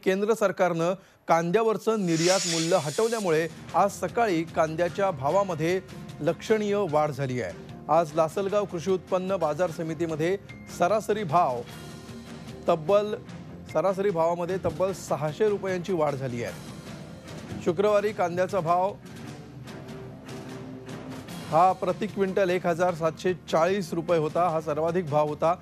केंद्र सरकारनं कांद्यावरचं निर्यात मूल्य हटवल्यामुळे आज सकाळी कांद्याच्या भावामध्ये लक्षणीय वाढ झाली आहे। आज लासलगाव कृषी उत्पन्न बाजार समितीमध्ये सरासरी भावामध्ये तब्बल 600 रुपयांची वाढ झाली आहे। शुक्रवारी कांद्याचा भाव हा प्रति क्विंटल 1740 रुपये होता। हा सर्वाधिक भाव होता।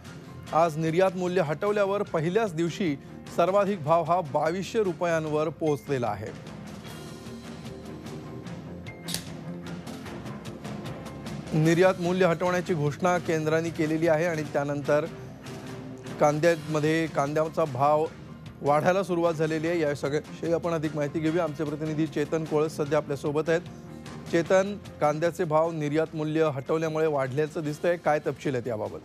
आज निर्यात मूल्य हटवल्यावर पहिल्याच दिवशी सर्वाधिक भाव हा 2200 रुपयांवर पोहोचलेला आहे। निर्यात मूल्य हटवण्याची घोषणा केंद्राने केलेली आहे आणि त्यानंतर कांद्याचा भाव वाढायला सुरुवात झालेली आहे। या सगळ्याविषयी आपण अधिक माहिती घेऊया। आमचे प्रतिनिधी चेतन कोळस सध्या आपल्या सोबत आहेत। चेतन, कांद्याचे भाव निर्यात मूल्य हटवल्यामुळे वाढल्याचं दिसतंय, काय तपशील आहेत याबाबत?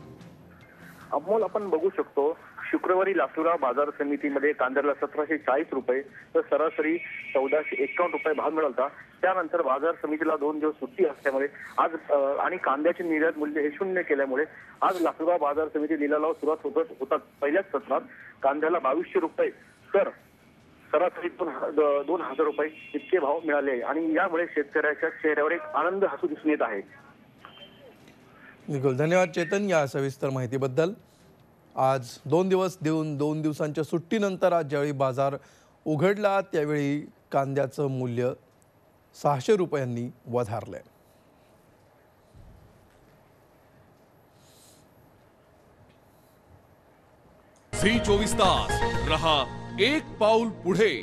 अमोल, आपण बघू शकतो शुक्रवारी लासलगाव बाजार समितीमध्ये कांद्याला 1740 रुपये तर सरासरी 1451 रुपये भाव मिळाला। त्यानंतर बाजार समितीला 2 दिवस सुट्टी असल्यामुळे आज आणि कांद्याचे निर्यात मूल्य हे शून्य केल्यामुळे आज लासलगाव बाजार समिती लिलावाला सुरुवात होतात। पहिल्याच सत्रात कांद्याला 2200 रुपये तर सरासरी 2000 रुपये इतके भाव मिळाले आणि यामुळे शेतकऱ्याच्या चेहऱ्यावर एक आनंद हसू दिसून येत आहे। बिलकुल, धन्यवाद चेतन या सविस्तर माहितीबद्दल। आज 2 दिवसांच्या सुट्टीनंतर आज ज्यावेळी बाजार उघडला त्यावेळी कांद्याचं मूल्य 600 रुपयांनी वधारलंय। झी 24 तास रहा एक पाऊल पुढे।